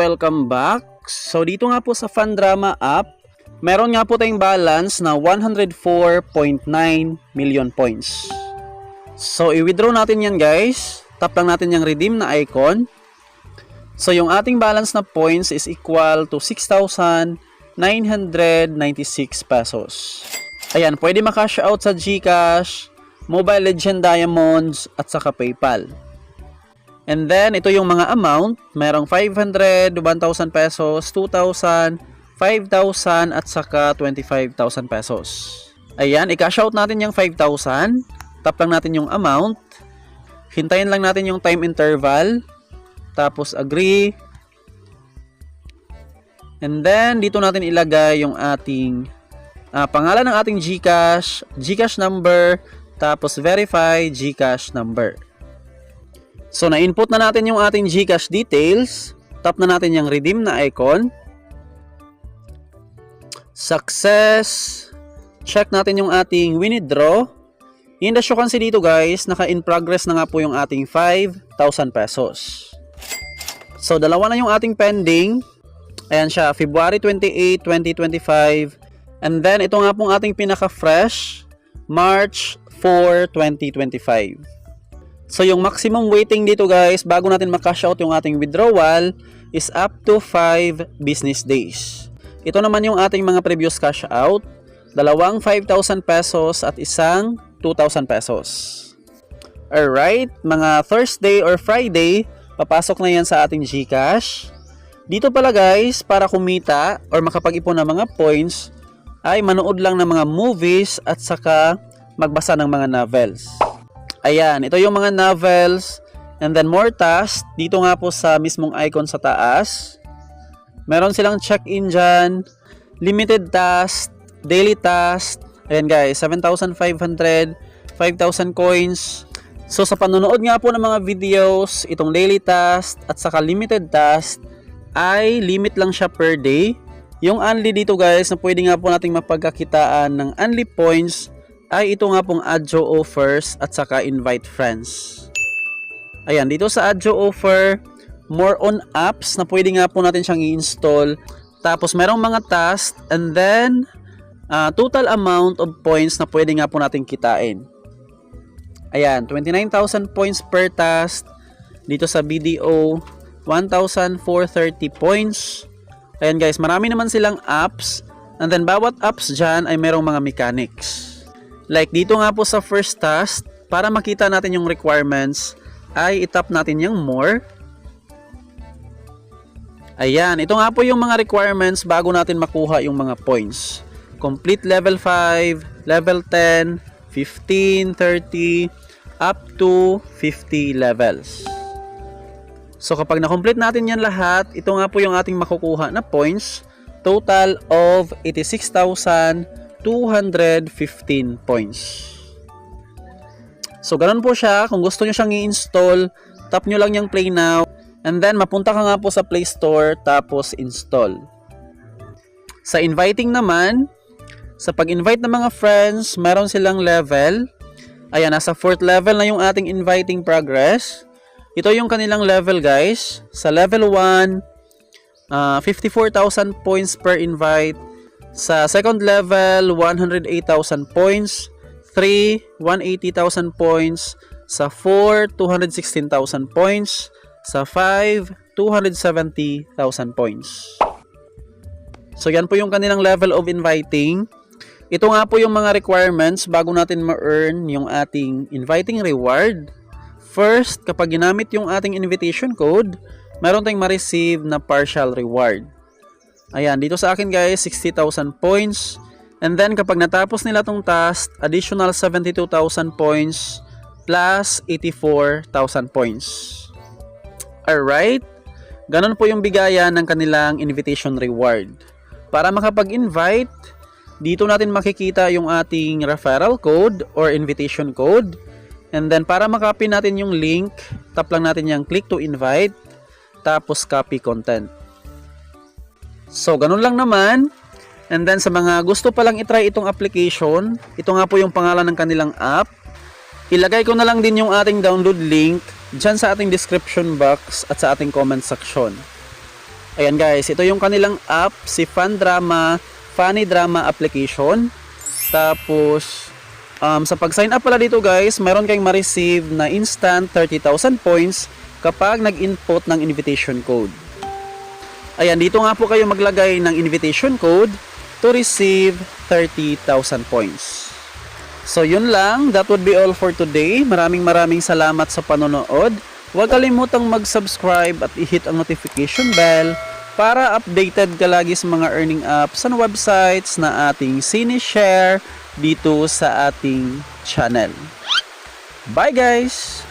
welcome back. So dito nga po sa Fundrama app, meron nga po tayong balance na 104.9 million points. So i-withdraw natin yan guys. Tap lang natin yung redeem na icon. So yung ating balance na points is equal to 6,996 pesos. Ayan, pwede makash out sa GCash, Mobile Legend Diamonds at saka PayPal. And then, ito yung mga amount. Merong 500, 1,000 pesos, 2,000, 5,000, at saka 25,000 pesos. Ayan, i-cash out natin yung 5,000. Tap lang natin yung amount. Hintayin lang natin yung time interval. Tapos, agree. And then, dito natin ilagay yung ating pangalan ng ating GCash, GCash number, tapos verify GCash number. So, na-input na natin yung ating GCash details. Tap na natin yung redeem na icon. Success. Check natin yung ating withdraw. In the show kasi dito guys, naka-in progress na nga po yung ating 5,000 pesos. So, dalawa na yung ating pending. Ayan siya, February 28, 2025. And then, ito nga pong ating pinaka-fresh, March 4, 2025. So, yung maximum waiting dito guys, bago natin makash out yung ating withdrawal, is up to 5 business days. Ito naman yung ating mga previous cash out. Dalawang 5,000 pesos at isang 2,000 pesos. Alright, mga Thursday or Friday, papasok na yan sa ating GCash. Dito pala guys, para kumita or makapag-ipon ng mga points, ay manood lang ng mga movies at saka magbasa ng mga novels. Ayan, ito yung mga novels. And then more tasks. Dito nga po sa mismong icon sa taas. Meron silang check-in dyan. Limited task. Daily task. Ayan guys, 7,500. 5,000 coins. So sa panonood nga po ng mga videos, itong daily task at saka limited task ay limit lang siya per day. Yung only dito guys na pwede nga po nating mapagkakitaan ng only points ay ito nga pong Adjo offers at saka invite friends. Ayan, dito sa Adjo offer, more on apps na pwede nga po natin siyang i-install. Tapos merong mga tasks and then total amount of points na pwede nga po natin kitain. Ayan, 29,000 points per task. Dito sa BDO, 1,430 points. Ayan guys, marami naman silang apps. And then bawat apps dyan ay merong mga mechanics. Like dito nga po sa first task, para makita natin yung requirements, ay itap natin yung more. Ayan, ito nga po yung mga requirements bago natin makuha yung mga points. Complete level 5, level 10, 15, 30, up to 50 levels. So kapag na-complete natin yan lahat, ito nga po yung ating makukuha na points. Total of 86,215 points. So ganun po siya. Kung gusto nyo siyang i-install, tap nyo lang yung play now. And then mapunta ka nga po sa Play Store tapos install. Sa inviting naman, sa pag-invite ng mga friends, meron silang level. Ayan, nasa 4th level na yung ating inviting progress. Ito yung kanilang level guys. Sa level 1, 54,000 points per invite. Sa second level, 108,000 points. 3, 180,000 points. Sa 4, 216,000 points. Sa 5, 270,000 points. So yan po yung kanilang level of inviting. Ito nga po yung mga requirements bago natin ma-earn yung ating inviting reward. First, kapag ginamit yung ating invitation code, meron tayong ma-receive na partial reward. Ayan, dito sa akin guys, 60,000 points. And then kapag natapos nila tong task, additional 72,000 points plus 84,000 points. Alright, ganun po yung bigayan ng kanilang invitation reward. Para makapag-invite, dito natin makikita yung ating referral code or invitation code. And then para makopy natin yung link, tap lang natin yung click to invite, tapos copy content. So ganun lang naman. And then sa mga gusto palang itry itong application, ito nga po yung pangalan ng kanilang app. Ilagay ko na lang din yung ating download link dyan sa ating description box at sa ating comment section. Ayan guys, ito yung kanilang app, si Fundrama, Funny Drama Application. Tapos, sa pag-sign up pala dito guys, mayroon kayong ma-receive na instant 30,000 points kapag nag-input ng invitation code. Ayan, dito nga po kayo maglagay ng invitation code to receive 30,000 points. So yun lang, that would be all for today. Maraming salamat sa panonood. Huwag kalimutang mag-subscribe at i-hit ang notification bell para updated ka lagi sa mga earning apps and websites na ating sinishare dito sa ating channel. Bye guys!